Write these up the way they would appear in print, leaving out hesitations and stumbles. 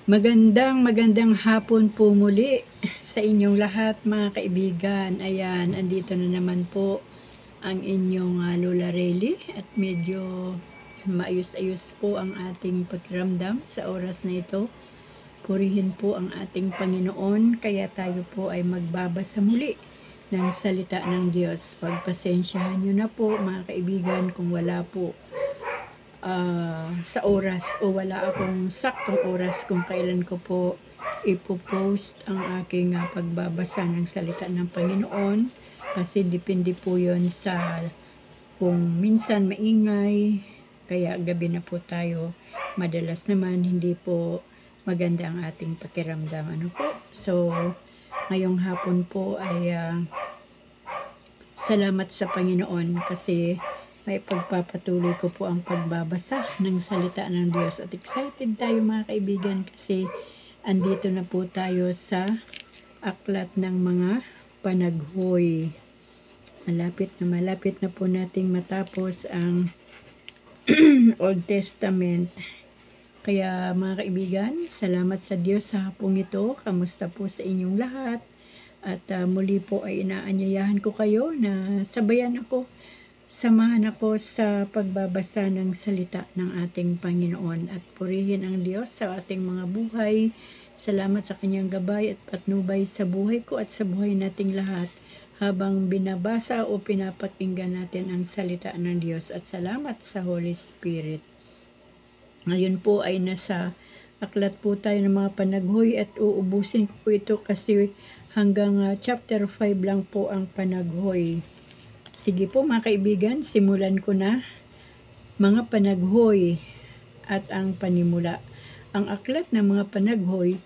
Magandang hapon po muli sa inyong lahat mga kaibigan. Ayan, andito na naman po ang inyong Lola Rely at medyo maayos-ayos po ang ating pakiramdam sa oras na ito. Purihin po ang ating Panginoon, kaya tayo po ay magbabasa muli ng salita ng Diyos. Pagpasensyahan nyo na po mga kaibigan kung wala po sa oras o wala akong saktong oras kung kailan ko po ipopost ang aking pagbabasa ng salita ng Panginoon, kasi depende po yon sa kung minsan maingay, kaya gabi na po tayo. Madalas naman hindi po maganda ang ating pakiramdam. Ano po? So, ngayong hapon po ay salamat sa Panginoon kasi may pagpapatuloy ko po ang pagbabasa ng salita ng Diyos. At excited tayo mga kaibigan kasi andito na po tayo sa aklat ng mga panaghoy. Malapit na po nating matapos ang Old Testament. Kaya mga kaibigan, salamat sa Diyos sa hapong ito. Kamusta po sa inyong lahat? At muli po ay inaanyayahan ko kayo na samahan ako sa pagbabasa ng salita ng ating Panginoon at purihin ang Diyos sa ating mga buhay. Salamat sa kanyang gabay at patnubay sa buhay ko at sa buhay nating lahat habang binabasa o pinapakinggan natin ang salita ng Diyos, at salamat sa Holy Spirit. Ngayon po ay nasa aklat po tayo ng mga panaghoy at uubusin ko po ito kasi hanggang chapter 5 lang po ang panaghoy. Sige po mga kaibigan, simulan ko na. Mga panaghoy at ang panimula. Ang aklat ng mga panaghoy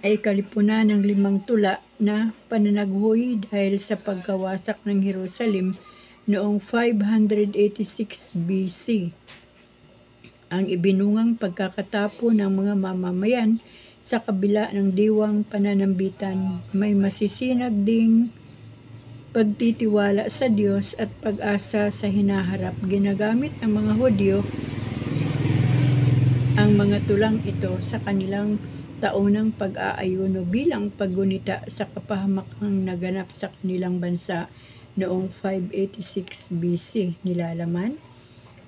ay kalipunan ng 5 tula na pananaghoy dahil sa pagkawasak ng Jerusalem noong 586 BC. Ang ibinungang pagkakatapo ng mga mamamayan sa kabila ng diwang pananambitan, may masisinag ding pagtitiwala sa Diyos at pag-asa sa hinaharap. Ginamit ng mga Hudyo ang mga tulang ito sa kanilang taunang pag-aayuno bilang paggunita sa kapahamakang naganap sa kanilang bansa noong 586 BC. Nilalaman,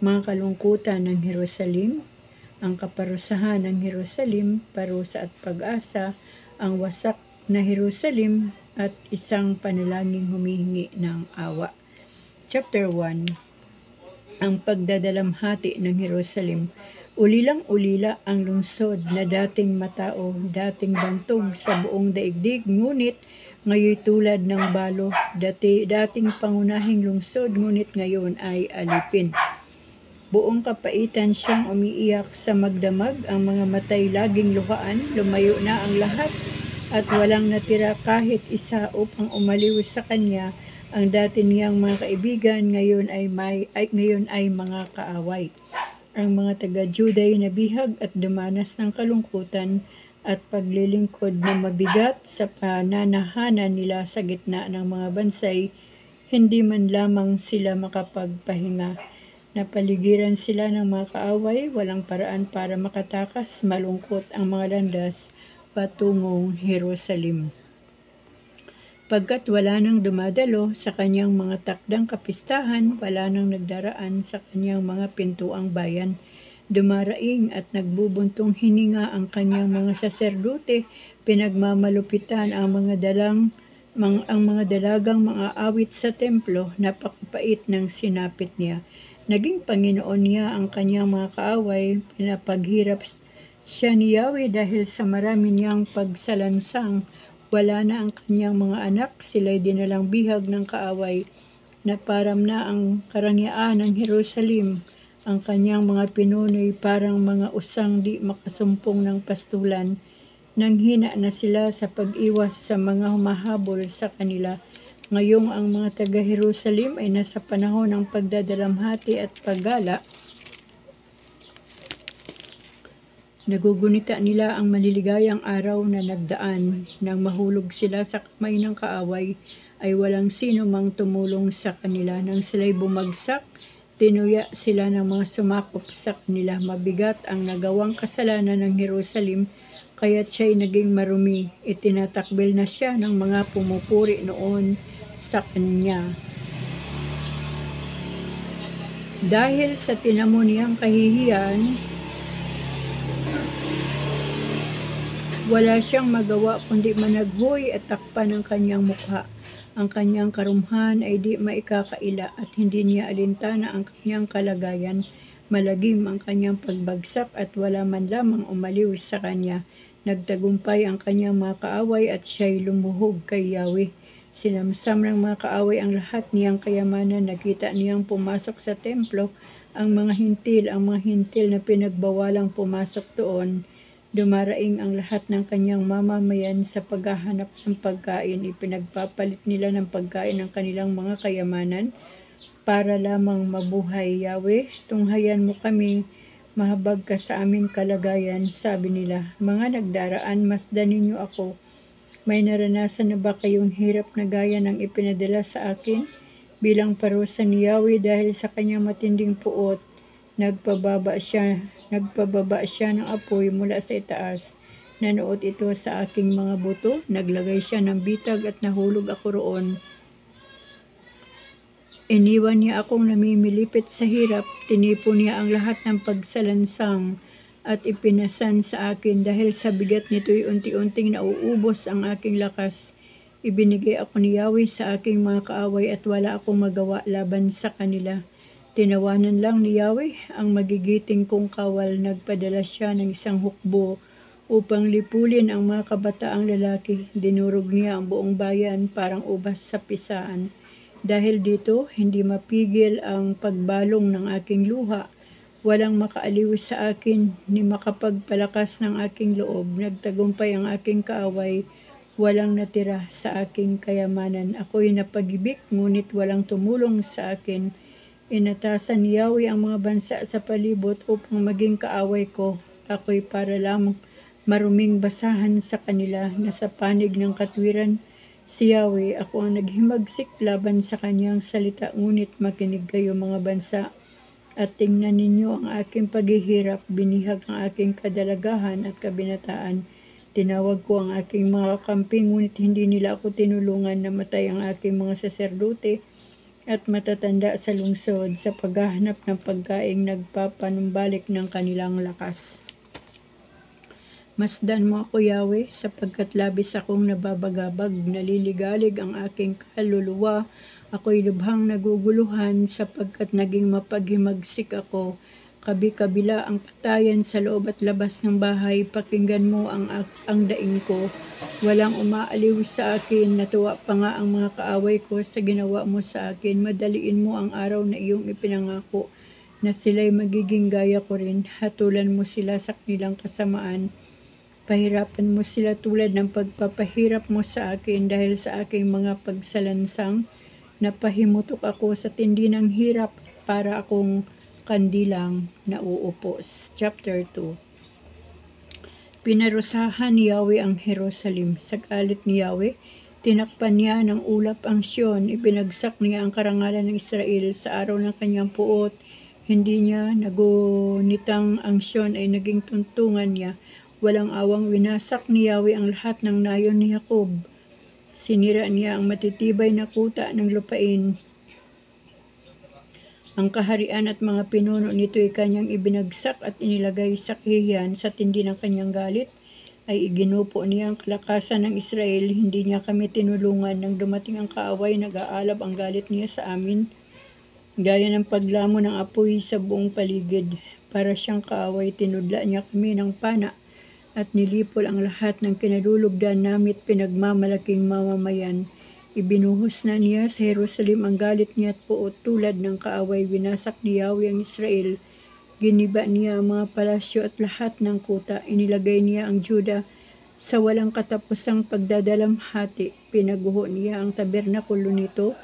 mga kalungkutan ng Jerusalem, ang kaparusahan ng Jerusalem, parusa at pag-asa, ang wasak na Jerusalem, at isang panalangin humihingi ng awa. Chapter 1. Ang pagdadalamhati ng Jerusalem. Ulilang-ulila ang lungsod na dating matao, dating bantog sa buong daigdig, ngunit ngayon tulad ng balo, dating pangunahing lungsod, ngunit ngayon ay alipin. Buong kapaitan siyang umiiyak sa magdamag, ang mga matay laging luhaan, lumayo na ang lahat at walang natira kahit isa upang umaliw sa kanya. Ang dati niyang mga kaibigan ngayon ay mga kaaway. Ang mga taga-Juday na bihag at dumanas ng kalungkutan at paglilingkod na mabigat sa pananahanan nila sa gitna ng mga bansay, hindi man lamang sila makapagpahinga. Napaligiran sila ng mga kaaway, walang paraan para makatakas, malungkot ang mga landas patungong Jerusalem. Pagkat wala nang dumadalo sa kanyang mga takdang kapistahan, wala nang nagdaraan sa kanyang mga pintuang bayan, dumaraing at nagbubuntong hininga ang kanyang mga saserdote, pinagmamalupitan ang mga dalagang mga awit sa templo, napakapait ng sinapit niya. Naging Panginoon niya ang kanyang mga kaaway, pinapaghirap siya ni Yahweh dahil sa marami niyang pagsalansang. Wala na ang kanyang mga anak, sila'y dinalang bihag ng kaaway. Naparam na ang karangyaan ng Jerusalem. Ang kanyang mga pinuno'y parang mga usang di makasumpong ng pastulan. Nanghina na sila sa pag-iwas sa mga humahabol sa kanila. Ngayong ang mga taga-Jerusalem ay nasa panahon ng pagdadalamhati at paggala. Nagugunita nila ang maliligayang araw na nagdaan. Nang mahulog sila sa kamay ng kaaway, ay walang sino mang tumulong sa kanila. Nang sila'y bumagsak, tinuya sila ng mga sumakop sa kanila. Mabigat ang nagawang kasalanan ng Jerusalem, kaya't siya'y naging marumi. Itinatakbil na siya ng mga pumupuri noon sa kanya. Dahil sa tinamo niyang kahihiyan, wala siyang magawa kundi managhoy at takpan ang kanyang mukha. Ang kanyang karumhan ay di maikakaila at hindi niya alintana ang kanyang kalagayan. Malagim ang kanyang pagbagsak at wala man lamang umaliw sa kanya. Nagtagumpay ang kanyang mga kaaway at siya'y lumuhog kay Yahweh. Sinamsam ng mga kaaway ang lahat niyang kayamanan. Nakita niyang pumasok sa templo ang mga hintil na pinagbawalang pumasok doon. Dumaraing ang lahat ng kanyang mamamayan sa paghahanap ng pagkain. Ipinagpapalit nila ng pagkain ng kanilang mga kayamanan para lamang mabuhay. Yahweh, tunghayan mo kami, mahabag ka sa aming kalagayan, sabi nila. Mga nagdaraan, masdan ninyo ako. May naranasan na ba kayong hirap na gaya ng ipinadala sa akin? Bilang parusa ni Yahweh dahil sa kanyang matinding puot, nagpababa siya ng apoy mula sa itaas. Nanuot ito sa aking mga buto. Naglagay siya ng bitag at nahulog ako roon. Iniwan niya akong namimilipit sa hirap. Tinipon niya ang lahat ng pagsalansang at ipinasan sa akin. Dahil sa bigat nito'y unti-unting nauubos ang aking lakas. Ibinigay ako ni Yahweh sa aking mga kaaway at wala akong magawa laban sa kanila. Tinawanan lang ni Yahweh ang magigiting kong kawal. Nagpadala siya ng isang hukbo upang lipulin ang mga kabataang lalaki. Dinurog niya ang buong bayan parang ubas sa pisaan. Dahil dito, hindi mapigil ang pagbalong ng aking luha. Walang makaaliw sa akin ni makapagpalakas ng aking loob. Nagtagumpay ang aking kaaway. Walang natira sa aking kayamanan. Ako'y napag-ibig, ngunit walang tumulong sa akin. Inatasan ni Yahweh ang mga bansa sa palibot upang maging kaaway ko. Ako'y para lamang maruming basahan sa kanila. Nasa panig ng katwiran si Yahweh. Ako ang naghimagsik laban sa kanyang salita. Ngunit makinig kayo mga bansa at tingnan ninyo ang aking paghihirap. Binihag ang aking kadalagahan at kabinataan. Tinawag ko ang aking mga kakampi, ngunit hindi nila ako tinulungan. Namatay ang aking mga saserdote at matatanda sa lungsod sa paghahanap ng pagkaing nagpapanumbalik ng kanilang lakas. Masdan mo ako, Yahweh, sapagkat labis akong nababagabag. Naliligalig ang aking kaluluwa. Ako'y lubhang naguguluhan sapagkat naging mapaghimagsik ako. Kabi-kabila ang patayan sa loob at labas ng bahay. Pakinggan mo ang daing ko. Walang umaaliw sa akin. Natuwa pa nga ang mga kaaway ko sa ginawa mo sa akin. Madaliin mo ang araw na iyong ipinangako na sila'y magiging gaya ko rin. Hatulan mo sila sa kanilang kasamaan. Pahirapan mo sila tulad ng pagpapahirap mo sa akin dahil sa aking mga pagsalansang. Napahimutok ako sa tindi ng hirap para akong kandilang nauupos. Chapter 2. Pinarusahan ni Yahweh ang Jerusalem. Sa galit ni Yahweh, tinakpan niya ng ulap ang Sion. Ibinagsak niya ang karangalan ng Israel sa araw ng kanyang puot. Hindi niya nagunitang ang Sion ay naging tuntungan niya. Walang awang winasak ni Yahweh ang lahat ng nayon ni Jacob. Sinira niya ang matitibay na kuta ng lupain. Ang kaharian at mga pinuno nito ay kanyang ibinagsak at inilagay sa kahihiyan. Sa tindi ng kanyang galit ay iginupo niya ang kalakasan ng Israel. Hindi niya kami tinulungan. Nang dumating ang kaaway, nag-aalab ang galit niya sa amin. Gaya ng paglamo ng apoy sa buong paligid. Para siyang kaaway, tinudla niya kami ng pana at nilipol ang lahat ng kinalulugdan namin at pinagmamalaking mamamayan. Ibinuhos na niya sa Jerusalem ang galit niya at puot tulad ng kaaway. Winasak ni Yahweh ang Israel. Giniba niya ang mga palasyo at lahat ng kuta. Inilagay niya ang Juda sa walang katapusang pagdadalamhati. Pinaguho niya ang tabernakulo nito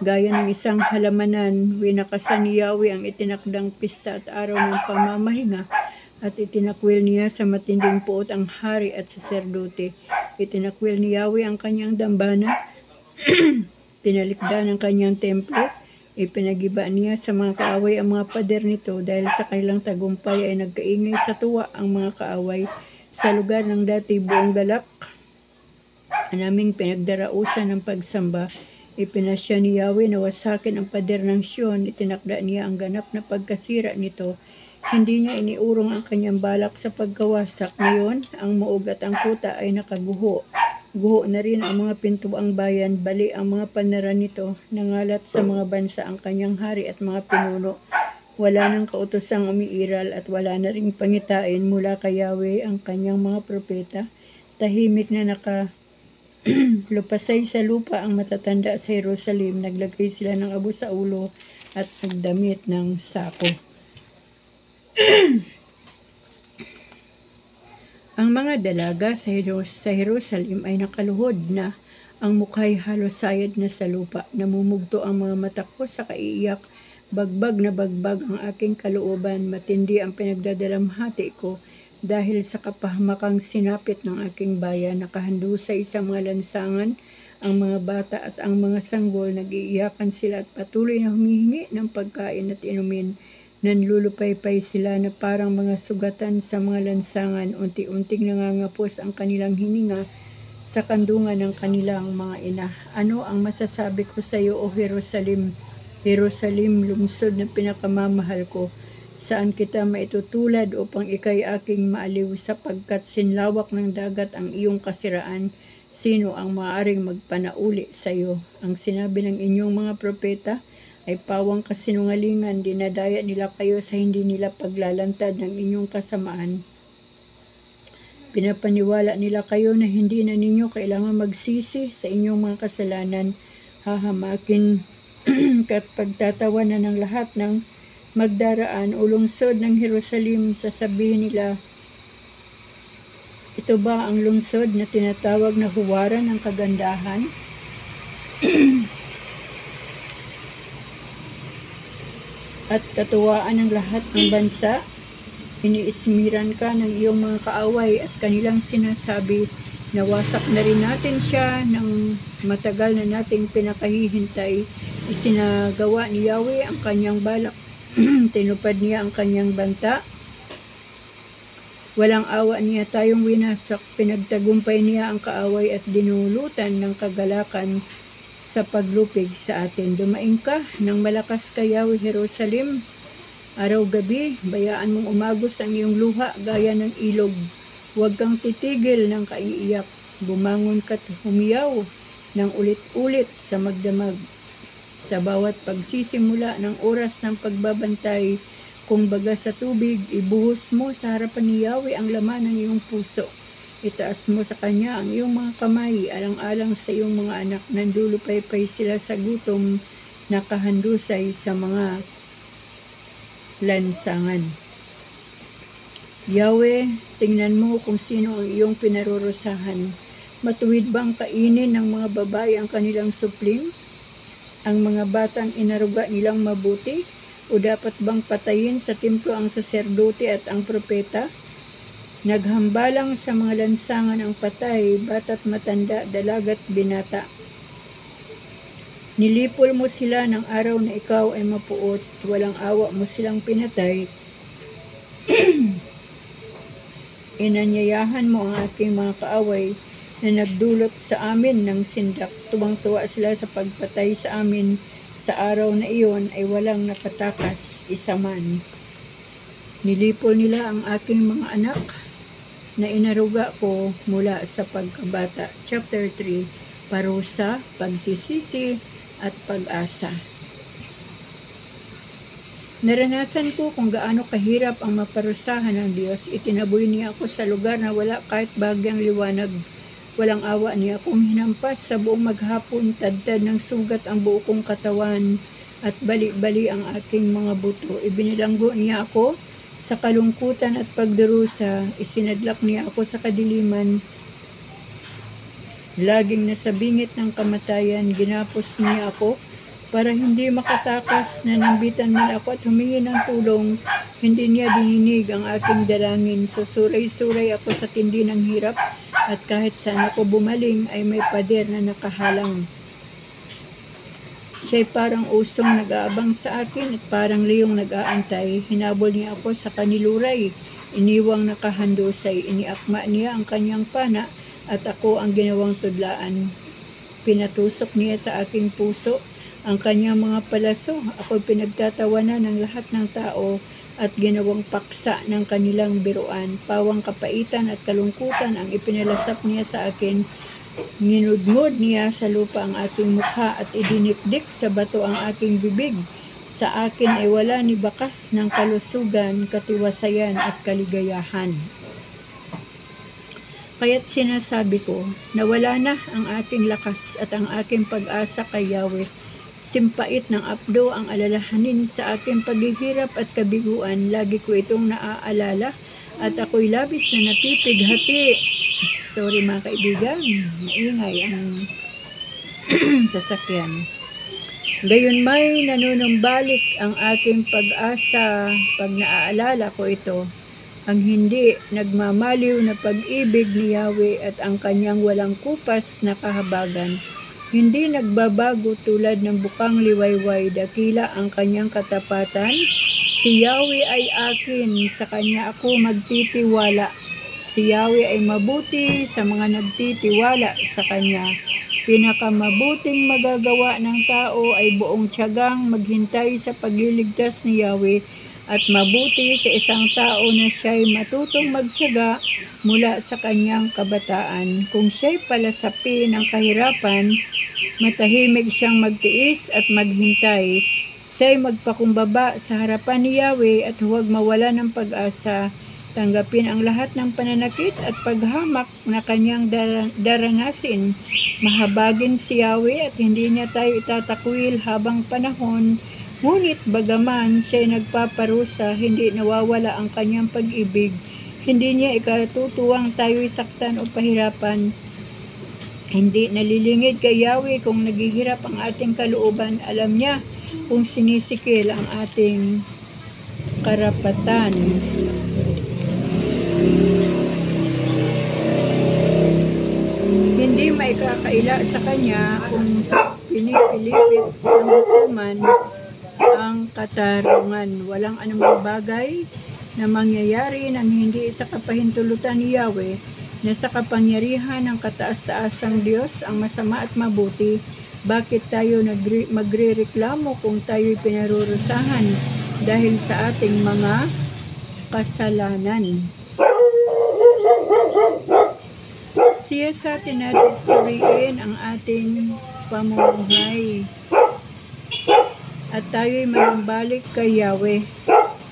gaya ng isang halamanan. Winakasan ni Yahweh ang itinakdang pista at araw ng pamamahinga at itinakwil niya sa matinding puot ang hari at saserdote. Itinakwil ni Yahweh ang kanyang dambana. Tinalikdan ang kanyang templo. Ipinagiba niya sa mga kaaway ang mga pader nito dahil sa kanilang tagumpay ay nagkaingay sa tuwa ang mga kaaway sa lugar ng dati buong galak naming pinagdarausan ng pagsamba. Ipinasya ni Yahweh na wasakin ang pader ng Sion. Itinakda niya ang ganap na pagkasira nito. Hindi niya iniurong ang kanyang balak sa pagkawasak. Ngayon, ang muog at ang kuta ay nakaguho. Guho na rin ang mga pintuang bayan, bali ang mga panaran nito, nangalat sa mga bansa ang kanyang hari at mga pinuno. Wala nang kautosang umiiral at wala na ring pangitain mula kay Yahweh ang kanyang mga propeta. Tahimik na lupasay sa lupa ang matatanda sa Jerusalem. Naglagay sila ng abo sa ulo at nagdamit ng sako. Ang mga dalaga sa Jerusalem ay nakaluhod na, ang mukha'y halos sayad na sa lupa. Namumugto ang mga mata ko sa kaiiyak. Bagbag na bagbag ang aking kalooban. Matindi ang pinagdadalamhati ko dahil sa kapahamakang sinapit ng aking bayan. Nakahandusay sa mga lansangan ang mga bata at ang mga sanggol. Nag-iiyakan sila at patuloy na humihingi ng pagkain at inumin. Nanlulupaypay sila na parang mga sugatan sa mga lansangan. Unti-unting nangangapos ang kanilang hininga sa kandungan ng kanilang mga ina. Ano ang masasabi ko sa iyo, O Jerusalem? Jerusalem, lungsod na pinakamamahal ko. Saan kita maitutulad upang ikay aking maaliw, sapagkat sinlawak ng dagat ang iyong kasiraan? Sino ang maaaring magpanauli sa iyo? Ang sinabi ng inyong mga propeta ay pawang kasinungalingan. Dinadaya nila kayo sa hindi nila paglalantad ng inyong kasamaan. Pinapaniwala nila kayo na hindi na ninyo kailangan magsisi sa inyong mga kasalanan. Hahamakin at pagtatawanan ng lahat ng magdaraan o lungsod ng Jerusalem. Sasabihin nila, ito ba ang lungsod na tinatawag na huwaran ng kagandahan? At katuwaan ng lahat ng bansa? Iniismiran ka ng iyong mga kaaway at kanilang sinasabi, nawasak na rin natin siya ng matagal na nating pinakahihintay. Isinagawa ni Yahweh ang kanyang balak. Tinupad niya ang kanyang banta. Walang awa niya tayong winasak. Pinagtagumpay niya ang kaaway at dinulutan ng kagalakan sa paglupig sa atin. Dumaing ka ng malakas kay Yahweh, Jerusalem. Araw-gabi, bayaan mong umagos ang iyong luha gaya ng ilog. Huwag kang titigil ng kaiiyak. Bumangon ka't humiyaw ng ulit-ulit sa magdamag. Sa bawat pagsisimula ng oras ng pagbabantay, kung baga sa tubig, ibuhos mo sa harapan ni Yahweh ang laman ng iyong puso. Itaas mo sa kanya ang iyong mga kamay, alang-alang sa iyong mga anak. Nandulupaypay sila sa gutom, nakahandusay sa mga lansangan. Yahweh, tingnan mo kung sino ang iyong pinarurusahan. Matuwid bang kainin ng mga babae ang kanilang supling? Ang mga batang inaruga nilang mabuti? O dapat bang patayin sa templo ang saserdote at ang propeta? Naghambalang sa mga lansangan ang patay, bata't matanda, dalaga't binata. Nilipol mo sila ng araw na ikaw ay mapuot, walang awa mo silang pinatay. Inanyayahan mo ang aking mga kaaway na nagdulot sa amin ng sindak. Tuwang-tuwa sila sa pagpatay sa amin. Sa araw na iyon ay walang nakatakas isa man. Nilipol nila ang aking mga anak na inaruga ko mula sa pagkabata. Chapter 3, Parusa, Pagsisisi, at Pag-asa. Naranasan ko kung gaano kahirap ang maparusahan ng Diyos. Itinaboy niya ako sa lugar na wala kahit bagyang liwanag. Walang awa niya akong hinampas sa buong maghapon. Tadtad ng sugat ang buo kong katawan at bali-bali ang aking mga buto. Ibinilanggo niya ako sa kalungkutan at pagdurusa. Isinadlak niya ako sa kadiliman. Laging nasa bingit ng kamatayan. Ginapos niya ako para hindi makatakas. Nanambitan man ako at humingi ng tulong. Hindi niya dininig ang aking dalangin. Susuray-suray ako sa tindi ng hirap at kahit saan ako bumaling ay may pader na nakahalang. Siya'y parang usong nag-aabang sa akin at parang leyong nag-aantay. Hinabol niya ako sa kaniluray. Iniwang nakahandusay. Iniakma niya ang kanyang pana at ako ang ginawang tudlaan. Pinatusok niya sa aking puso ang kanyang mga palaso. Ako'y pinagtatawanan ng lahat ng tao at ginawang paksa ng kanilang biruan. Pawang kapaitan at kalungkutan ang ipinalasap niya sa akin. Ninudmod niya sa lupa ang aking mukha at idinikdik sa bato ang aking bibig. Sa akin ay wala ni bakas ng kalusugan, katiwasayan at kaligayahan. Kaya't sinasabi ko na wala na ang aking lakas at ang aking pag-asa kay Yahweh. Simpait ng apdo ang alalahanin sa aking paghihirap at kabiguan. Lagi ko itong naaalala at ako'y labis na napipighati. Sorry mga kaibigan, maingay ang sasakyan. Gayon may nanunumbalik ang aking pag-asa pag naaalala ko ito. Ang hindi nagmamaliw na pag-ibig ni Yahweh at ang kanyang walang kupas na kahabagan. Hindi nagbabago tulad ng bukang liwayway, dakila ang kanyang katapatan. Si Yahweh ay akin, sa kanya ako magtitiwala. Si Yahweh ay mabuti sa mga nagtitiwala sa kanya. Pinakamabuting magagawa ng tao ay buong tiyagang maghintay sa pagliligtas ni Yahweh at mabuti sa isang tao na siya'y matutong magtiyaga mula sa kanyang kabataan. Kung siya'y palasapi ng kahirapan, matahimik siyang magtiis at maghintay. Siya'y magpakumbaba sa harapan ni Yahweh at huwag mawala ng pag-asa. Tanggapin ang lahat ng pananakit at paghamak na kanyang daranasin. Mahabagin si Yahweh at hindi niya tayo itatakwil habang panahon. Ngunit bagaman siya'y nagpaparusa, hindi nawawala ang kanyang pag-ibig. Hindi niya ikatutuwang tayo'y saktan o pahirapan. Hindi nalilingid kay Yahweh kung naghihirap ang ating kalooban. Alam niya kung sinisikil ang ating karapatan. Hindi maikakaila sa kanya kung pinipilipit ng hukuman ang katarungan. Walang anumang bagay na mangyayari nang hindi sa kapahintulutan ni Yahweh, na sa kapangyarihan ng kataas-taasang Diyos ang masama at mabuti. Bakit tayo magrereklamo kung tayo'y pinarurusahan dahil sa ating mga kasalanan? Siya sa atin natin suriin ang ating pamumuhay at tayo'y manumbalik kay Yahweh.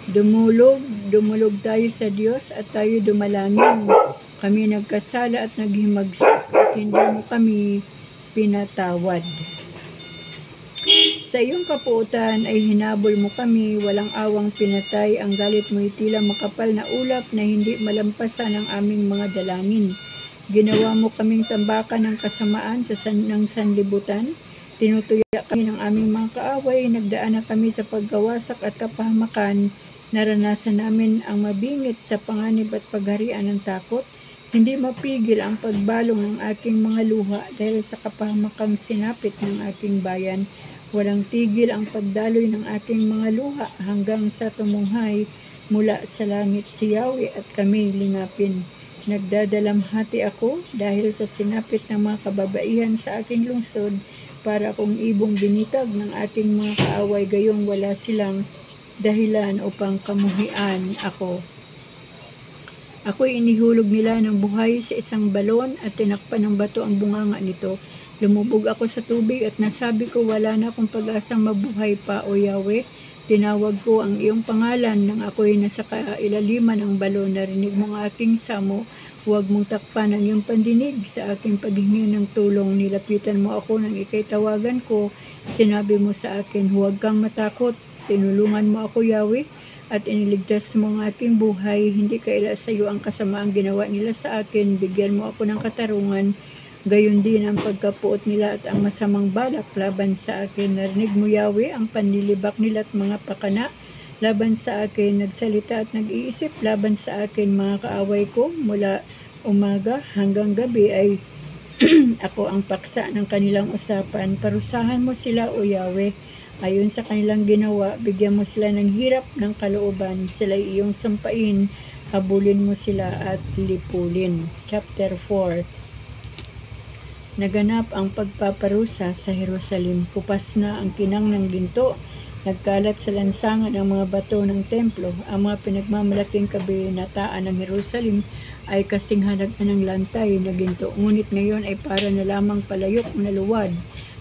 Dumulog tayo sa Diyos at tayo dumalangin. Kami nagkasala at naghimagsak at hindi mo kami pinatawad. Sa iyong kapuutan ay hinabol mo kami, walang awang pinatay. Ang galit mo'y tila makapal na ulap na hindi malampasan ang aming mga dalangin. Ginawa mo kaming tambakan ng kasamaan ng sanlibutan. Tinutuya kami ng aming mga kaaway. Nagdaan na kami sa pagkawasak at kapahamakan. Naranasan namin ang mabingit sa panganib at pagharian ng takot. Hindi mapigil ang pagbalong ng aking mga luha dahil sa kapahamakang sinapit ng aking bayan. Walang tigil ang pagdaloy ng aking mga luha hanggang sa tumunghay mula sa langit si Yahweh at kami lingapin. Nagdadalamhati ako dahil sa sinapit ng mga kababaihan sa aking lungsod para akong ibong binitag ng ating mga kaaway, gayong wala silang dahilan upang kamuhian ako. Ako'y inihulog nila ng buhay sa isang balon at tinakpan ng bato ang bunganga nito. Lumubog ako sa tubig at nasabi ko, wala na akong pag-asang mabuhay pa, O Yahweh. Tinawag ko ang iyong pangalan nang ako'y nasa kailaliman ng balon. Narinig mo ang aking samo. Huwag mong takpan ang iyong pandinig sa aking paghingi ng tulong. Nilapitan mo ako nang ika'y tawagan ko. Sinabi mo sa akin, huwag kang matakot. Tinulungan mo ako, Yahweh, at iniligtas mo ang aking buhay. Hindi kaila sa iyo ang kasamaang ginawa nila sa akin. Bigyan mo ako ng katarungan. Gayon din ang pagkapuot nila at ang masamang balak laban sa akin. Narinig mo, Yahweh, ang panlilibak nila at mga pakana laban sa akin. Nagsalita at nag-iisip laban sa akin. Mga kaaway ko mula umaga hanggang gabi ay Ako ang paksa ng kanilang usapan. Parusahan mo sila, O Yahweh. Ayon sa kanilang ginawa, bigyan mo sila ng hirap ng kalooban. Sila iyong sampain, habulin mo sila at lipulin. Chapter 4. Naganap ang pagpaparusa sa Jerusalem. Kupas na ang kinang ng ginto. Nagkalat sa lansangan ang mga bato ng templo. Ang mga pinagmamalaking kabinataan ng Jerusalem ay kasing hanagan ng lantay na ginto. Ngunit ngayon ay para na lamang palayok na luwad.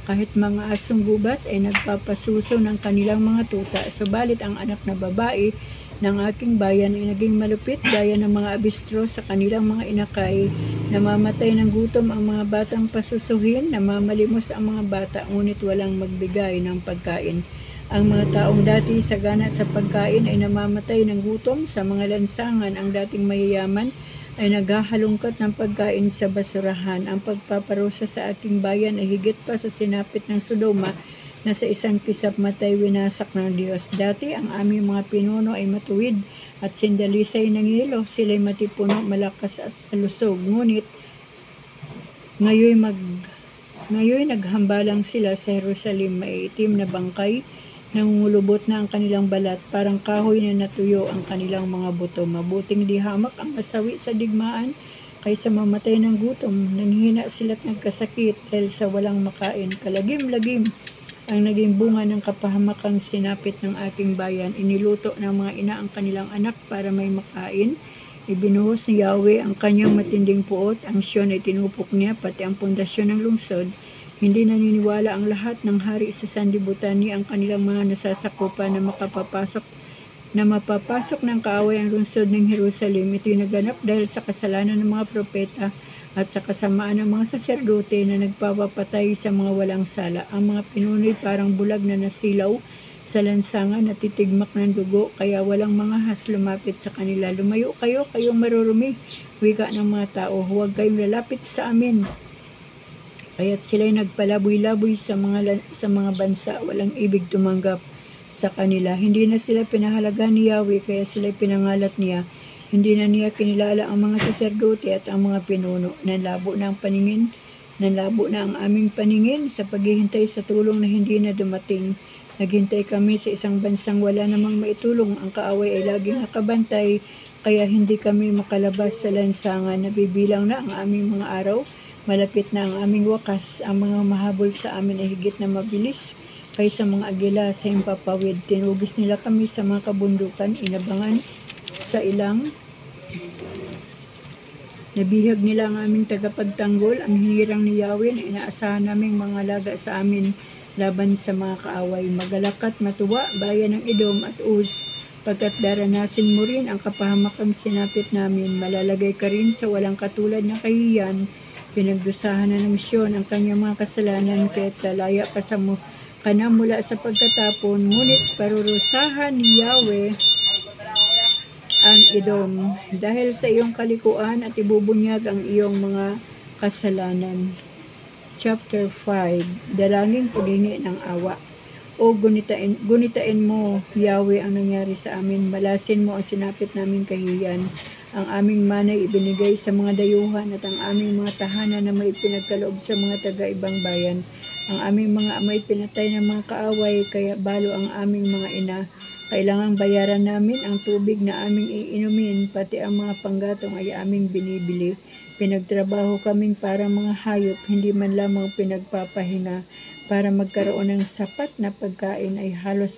Kahit mga asong gubat ay nagpapasuso ng kanilang mga tuta. Subalit ang anak na babae ng aking bayan ay naging malupit gaya ng mga abistro sa kanilang mga inakay. Namamatay ng gutom ang mga batang pasusuhin, namamalimos ang mga bata, ngunit walang magbigay ng pagkain. Ang mga taong dati sagana sa pagkain ay namamatay ng gutom sa mga lansangan. Ang dating mayayaman ay naghahalungkat ng pagkain sa basurahan. Ang pagpaparusa sa ating bayan ay higit pa sa sinapit ng Sodoma na sa isang kisap matay winasak ng Diyos. Dati ang aming mga pinuno ay matuwid at sindalisay ng yelo. Sila'y matipuno, malakas at malusog. Ngunit ngayon naghambalang sila sa Jerusalem. Maiitim na bangkay, nangungulubot na ang kanilang balat, parang kahoy na natuyo ang kanilang mga buto. Mabuting di hamak ang masawi sa digmaan kaysa mamatay ng gutom. Nanghina sila't nagkasakit dahil sa walang makain. Kalagim-lagim ang naging bunga ng kapahamakang sinapit ng aking bayan. Iniluto ng mga ina ang kanilang anak para may makain. Ibinuhos ni Yahweh ang kanyang matinding puot. Ang Siyon ay tinupok niya, pati ang pundasyon ng lungsod. Hindi naniniwala ang lahat ng hari sa sanlibutan ni ang kanilang mga nasasakupan na mapapasok ng kaaway ang lungsod ng Jerusalem. Ito'y naganap dahil sa kasalanan ng mga propeta at sa kasamaan ng mga saserdote na nagpapapatay sa mga walang sala. Ang mga pinuno'y parang bulag na nasilaw sa lansangan na titigmak ng dugo, kaya walang mga has lumapit sa kanila. Lumayo kayo, kayong marurumi, wika ng mga tao. Huwag kayong lalapit sa amin. Kaya't sila'y nagpalaboy-laboy sa mga bansa, walang ibig tumanggap sa kanila. Hindi na sila pinahalaga ni Yahweh, kaya sila'y pinangalat niya. Hindi na niya kinilala ang mga saserdote at ang mga pinuno. Nanlabo na ang aming paningin sa paghihintay sa tulong na hindi na dumating. Naghintay kami sa isang bansang wala namang maitulong. Ang kaaway ay laging nakabantay, kaya hindi kami makalabas sa lansangan. Nabibilang na ang aming mga araw. Malapit na ang aming wakas. Ang mga mahabol sa amin ay higit na mabilis kaysa mga agila sa himpapawid. Tinugis nila kami sa mga kabundukan, inabangan sa ilang. Nabihag nila ang aming tagapagtanggol. Ang hinirang ni Yahweh na inaasahan naming mga laga sa amin laban sa mga kaaway. Magalak at matuwa, bayan ng Edom at Uz, pagkat daranasin mo rin ang kapahamakang sinapit namin. Malalagay ka rin sa walang katulad na kahiyan. Pinagdusahan na ng Siyon ang kanyang mga kasalanan, kaya't lalaya ka na mula sa pagkatapon. Ngunit parurusahan ni Yahweh ang Edom dahil sa iyong kalikuan at ibubunyag ang iyong mga kasalanan. Chapter 5. Dalangin paghingi ng awa. O gunitain mo, Yahweh, ang nangyari sa amin. Malasin mo ang sinapit naming kahiyan. Ang aming manay ibinigay sa mga dayuhan at ang aming mga tahanan na may pinagkaloob sa mga taga-ibang bayan. Ang aming mga amay pinatay ng mga kaaway, kaya balo ang aming mga ina. Kailangang bayaran namin ang tubig na aming iinumin, pati ang mga panggatong ay aming binibili. Pinagtrabaho kaming para mga hayop, hindi man lamang pinagpapahinga. Para magkaroon ng sapat na pagkain ay halos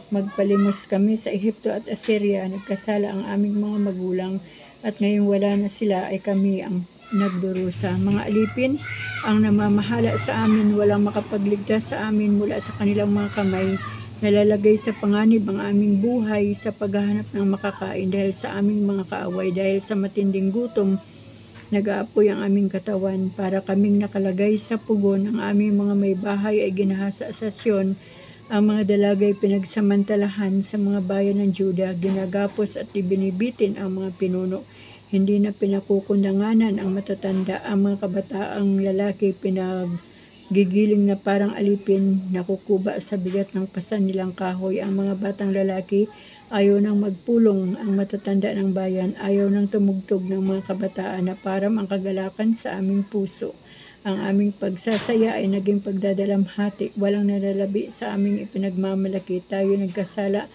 magpalimos kami sa Ehipto at Assyria. Nagkasala ang aming mga magulang at ngayong wala na sila ay kami ang nagdurusa. Mga alipin ang namamahala sa amin, walang makapagligtas sa amin mula sa kanilang mga kamay. Nalalagay sa panganib ang aming buhay sa paghahanap ng makakain dahil sa aming mga kaaway. Dahil sa matinding gutom, nag-aapoy ang aming katawan. Para kaming nakalagay sa pugon. Ang aming mga may bahay ay ginahasa sa Siyon. Ang mga dalagay pinagsamantalahan sa mga bayan ng Juda. Ginagapos at ibinibitin ang mga pinuno. Hindi na pinakukundanganan ang matatanda. Ang mga kabataang lalaki gigiling na parang alipin, nakukuba sa bigat ng pasan nilang kahoy. Ang mga batang lalaki Ayaw nang magpulong ang matatanda ng bayan, ayaw nang tumugtog ng mga kabataan na parang ang kagalakan sa aming puso. Ang aming pagsasaya ay naging pagdadalamhati, walang nalalabi sa aming ipinagmamalaki. Tayo nagkasala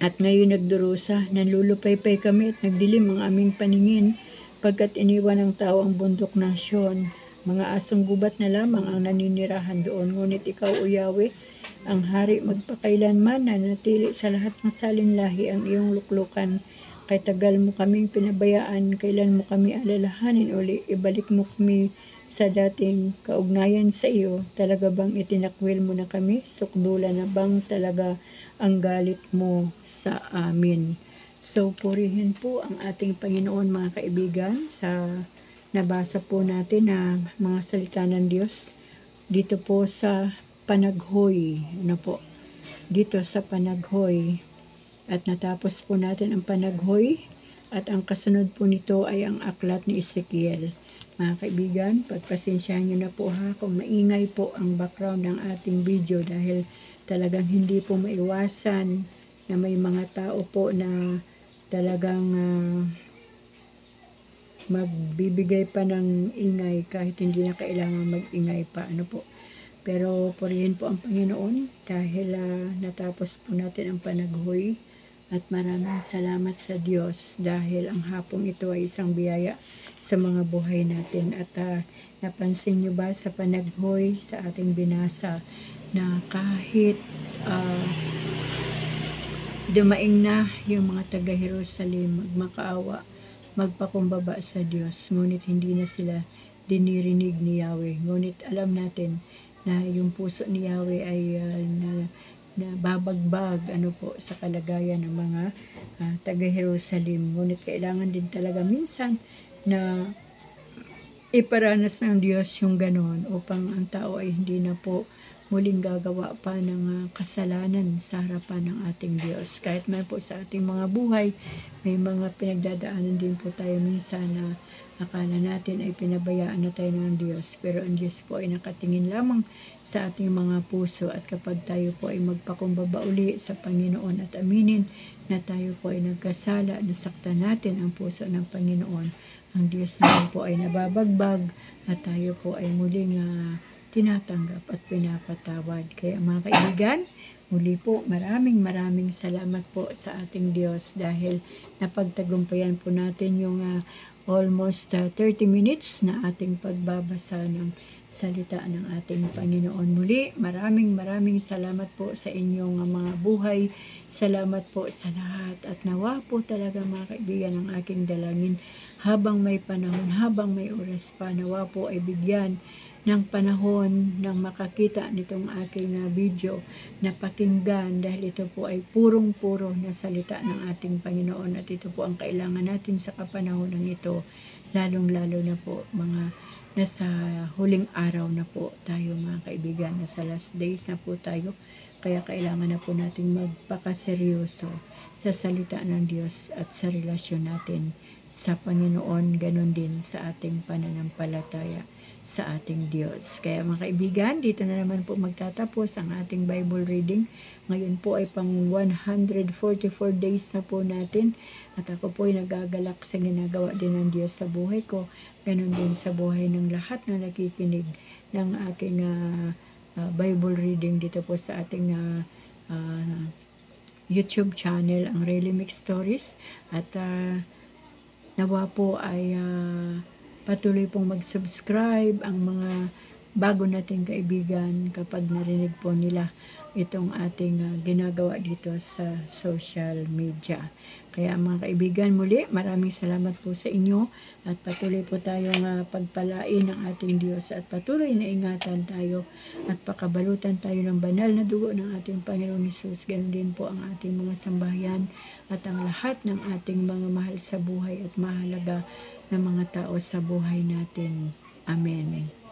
at ngayon nagdurusa, nanlulupaypay kami at nagdilim ang aming paningin, pagkat iniwan ng tao ang bundok ng Siyon. Mga asong gubat na lamang ang naninirahan doon, ngunit ikaw, O Yahweh, ang hari magpakailanman, na natili sa lahat ng salinlahi ang iyong luklukan. Kay tagal mo kaming pinabayaan, kailan mo kami alalahanin uli, ibalik mo kami sa dating kaugnayan sa iyo. Talaga bang itinakwil mo na kami? Sukdula na bang talaga ang galit mo sa amin? So, purihin po ang ating Panginoon, mga kaibigan, sa nabasa po natin na mga salita ng Diyos dito po sa Panaghoy. Ano po? Dito sa Panaghoy. At natapos po natin ang Panaghoy, at ang kasunod po nito ay ang aklat ni Ezekiel. Mga kaibigan, pagpasensyahan nyo na po ha kung maingay po ang background ng ating video, dahil talagang hindi po maiwasan na may mga tao po na talagang magbibigay pa ng ingay kahit hindi na kailangan mag-ingay pa. Ano po? Pero purihin po ang Panginoon dahil natapos po natin ang Panaghoy. At maraming salamat sa Diyos dahil ang hapong ito ay isang biyaya sa mga buhay natin. At napansin nyo ba sa Panaghoy, sa ating binasa, na kahit dumaing na yung mga taga-Jerusalem, magmakaawa, magpakumbaba sa Diyos, ngunit hindi na sila dinirinig ni Yahweh. Ngunit alam natin na yung puso ni Yahweh ay na babagbag sa kalagayan ng mga taga-Jerusalem. Ngunit kailangan din talaga minsan na iparanas ng Diyos yung ganon, upang ang tao ay hindi na po muling gagawa pa ng kasalanan sa harapan ng ating Diyos. Kahit man po sa ating mga buhay, may mga pinagdadaanan din po tayo minsan na akala natin ay pinabayaan na tayo ng Diyos, pero ang Diyos po ay nakatingin lamang sa ating mga puso. At kapag tayo po ay magpakumbaba uli sa Panginoon at aminin na tayo po ay nagkasala, nasaktan natin ang puso ng Panginoon, ang Diyos naman po ay nababagbag at tayo po ay muling tinatanggap at pinapatawad. Kaya mga kaibigan, muli po maraming salamat po sa ating Diyos dahil napagtagumpayan po natin yung almost 30 minutes na ating pagbabasa ng salita ng ating Panginoon. Muli, maraming salamat po sa inyong mga buhay. Salamat po sa lahat. At nawa po talaga mga kaibigan, ang aking dalangin habang may panahon, habang may oras pa, nawa po ay bigyan ng panahon ng makakita nitong aking video na pakinggan, dahil ito po ay purong-puro na salita ng ating Panginoon, at ito po ang kailangan natin sa kapanahon ng ito, lalong-lalo na po mga nasa huling araw na po tayo mga kaibigan, nasa last days na po tayo, kaya kailangan na po natin magpakaseryoso sa salita ng Diyos at sa relasyon natin sa Panginoon, ganon din sa ating pananampalataya sa ating Diyos. Kaya mga kaibigan, dito na naman po magtatapos ang ating Bible reading. Ngayon po ay pang 144 days na po natin, at ako po ay nagagalak sa ginagawa din ng Diyos sa buhay ko, ganon din sa buhay ng lahat na nakikinig ng aking Bible reading dito po sa ating YouTube channel, ang Really Mix Stories. At nawa po ay patuloy pong mag-subscribe ang mga bago nating kaibigan kapag narinig po nila itong ating ginagawa dito sa social media. Kaya mga kaibigan, muli maraming salamat po sa inyo, at patuloy po tayong pagpalain ng ating Diyos, at patuloy na ingatan tayo at pakabalutan tayo ng banal na dugo ng ating Panginoon Hesus. Ganun din po ang ating mga sambahayan at ang lahat ng ating mga mahal sa buhay at mahalaga na mga tao sa buhay natin. Amen.